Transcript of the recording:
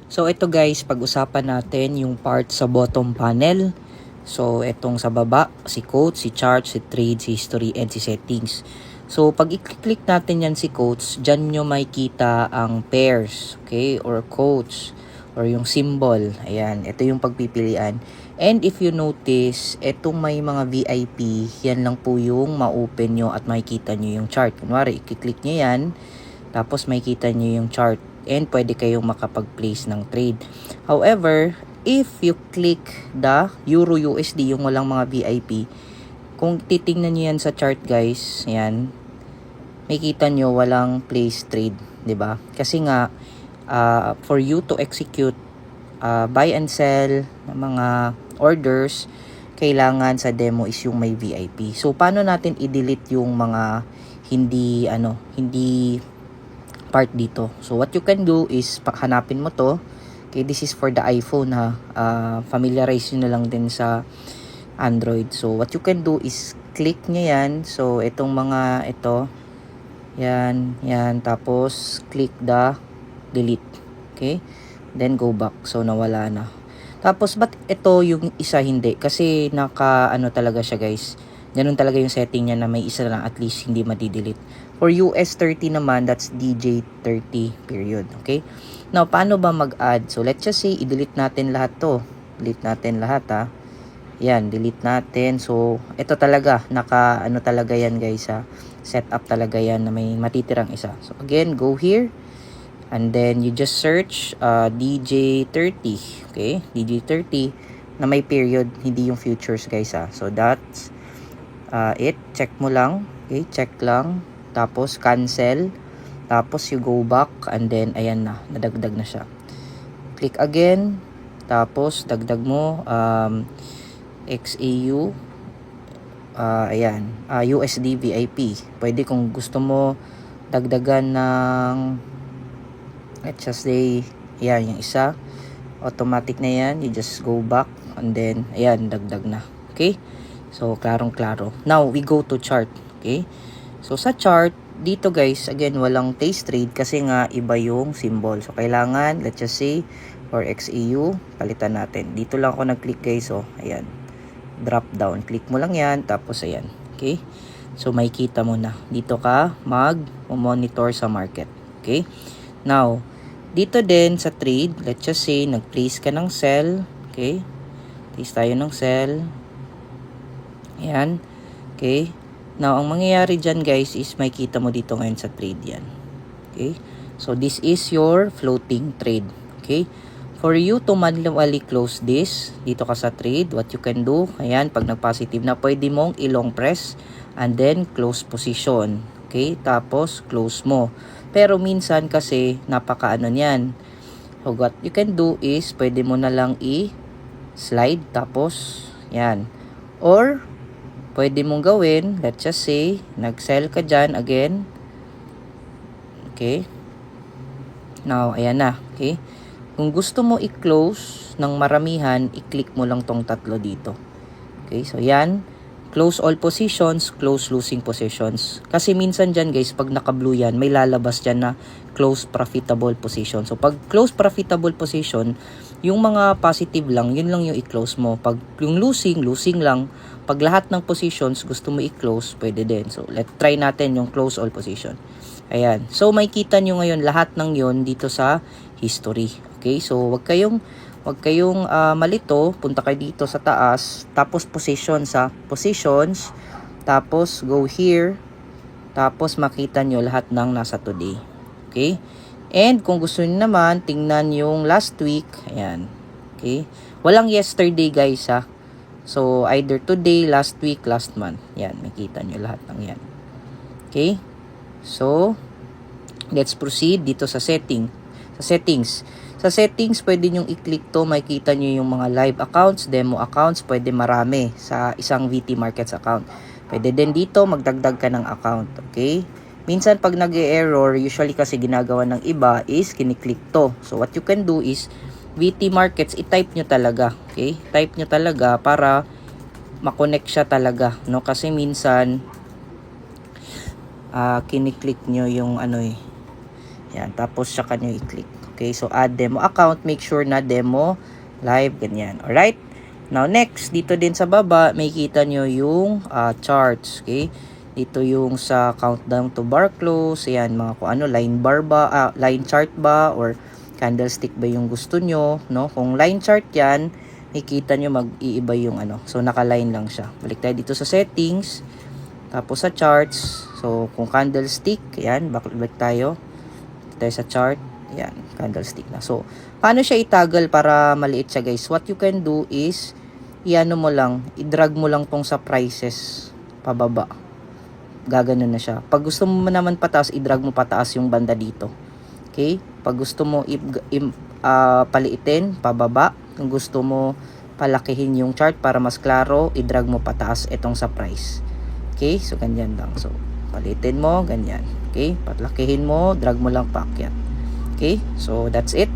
So ito guys, pag-usapan natin yung part sa bottom panel. So itong sa baba, si quotes, si charts, si trades, si history, and si settings. So pag i-click natin yan si quotes, dyan nyo makikita ang pairs, okay, or quotes, or yung symbol. Ayan, ito yung pagpipilian. And if you notice, itong may mga VIP, yan lang po yung ma-open nyo at makikita nyo yung chart. Kunwari, i-click nyo yan, tapos makikita nyo yung chart. And pwede kayong makapag-place ng trade. However, if you click the Euro USD, yung walang mga VIP, kung titingnan nyo yan sa chart guys, yan, makikita nyo walang place trade, 'di ba? Kasi nga, for you to execute buy and sell ng mga orders, kailangan sa demo is yung may VIP. So, paano natin i-delete yung mga hindi part dito? So, what you can do is hanapin mo to. Okay, this is for the iPhone ha. Familiarize nyo na lang din sa Android. So, what you can do is click nyo yan. So, itong mga ito, yan, tapos click the delete. Okay? Then, go back. So, nawala na. Tapos, ba't ito yung isa hindi? Kasi ano talaga siya guys. Ganun talaga yung setting niya na may isa lang at least hindi madidelete. For US 30 naman, that's DJ 30 period. Okay? Now, paano ba mag-add? So, let's just say, i-delete natin lahat to. Delete natin lahat ha. Yan, delete natin. So, ito talaga, ano talaga yan guys ha. Set up talaga yan na may matitirang isa. So, again, go here. And then, you just search DJ30. Okay? DJ30 na may period, hindi yung futures guys ha. So, that's it. Check mo lang. Okay? Check lang. Tapos, cancel. Tapos, you go back. And then, ayan na. Nadagdag na siya. Click again. Tapos, dagdag mo. XAU. Ayan. USD VIP. Pwede kung gusto mo dagdagan ng let's just say, ayan, yung isa. Automatic na yan. You just go back. And then, ayan, dagdag na. Okay? So, klarong-klaro. Now, we go to chart. Okay? So, sa chart, dito guys, again, walang taste trade kasi nga iba yung symbol. So, kailangan, let's just say, for XAU, palitan natin. Dito lang ako nag-click guys. So, ayan. Drop down. Click mo lang yan. Tapos, ayan. Okay? So, makikita mo na. Dito ka mag-monitor sa market. Okay? Now, dito din sa trade, let's just say, nag-place ka ng sell. Okay? Place tayo ng sell. Ayan. Okay? Now, ang mangyayari dyan guys is makikita mo dito ngayon sa trade yan. Okay? So, this is your floating trade. Okay? For you to manually close this, dito ka sa trade, what you can do, ayan, pag nag-positive na, pwede mong i-long press and then close position. Okay? Tapos, close mo. Pero minsan kasi, napaka-ano niyan. So, what you can do is, pwede mo na lang i-slide, tapos, yan. Or, pwede mong gawin, let's just say, nag-sell ka dyan again. Okay? Now, ayan na. Okay? Kung gusto mo i-close ng maramihan, i-click mo lang tong tatlo dito. Okay? So, yan. Close all positions, close losing positions. Kasi minsan dyan guys, pag naka-blue yan, may lalabas dyan na close profitable position. So, pag close profitable position, yung mga positive lang, yun lang yung i-close mo. Pag yung losing lang. Pag lahat ng positions gusto mo i-close, pwede din. So, let's try natin yung close all position. Ayan. So, makikita nyo ngayon lahat ng yun dito sa history. Okay? So, wag kayong malito. Punta kayo dito sa taas. Tapos, positions. Tapos, go here. Tapos, makita nyo lahat ng nasa today. Okay? And, kung gusto nyo naman, tingnan yung last week. Ayan. Okay? Walang yesterday, guys, ha. So, either today, last week, last month. Yan, makita nyo lahat ng yan. Okay? So, let's proceed dito sa settings. Sa settings, pwede nyo i-click to. Makikita nyo yung mga live accounts, demo accounts. Pwede marami sa isang VT Markets account. Pwede din dito, magdagdag ka ng account. Okay? Minsan, pag nag-error, usually kasi ginagawa ng iba is kiniklik to. So, what you can do is, VT Markets, i-type nyo talaga. Okay? Type nyo talaga para makonect siya talaga. No? Kasi minsan, kiniklik nyo yung ano eh. Yan. Tapos, saka nyo i-click. Okay, so add demo account, make sure na demo live, ganyan. Alright? Now next, dito din sa baba, may kita nyo yung charts. Okay? Dito yung sa countdown to bar close, ayan, mga kung ano, line bar ba, line chart ba, or candlestick ba yung gusto nyo, no? Kung line chart yan, makikita nyo mag-iiba yung ano. So, naka-line lang siya. Balik tayo dito sa settings. Tapos sa charts. So, kung candlestick, yan, balik tayo. Tayo sa chart. Yan, candlestick na. So, paano siya itaggle para maliit siya, guys? What you can do is, iano mo lang, i-drag mo lang tong sa prices pababa. Gaganon na siya. Pag gusto mo naman pataas, i-drag mo pataas yung banda dito. Okay? Pag gusto mo paliitin, pababa. Kung gusto mo palakihin yung chart para mas klaro, i-drag mo pataas itong sa price. Okay? So, ganyan lang. So, paliitin mo, ganyan. Okay? Patlakihin mo, drag mo lang paakyat. Okay? So, that's it.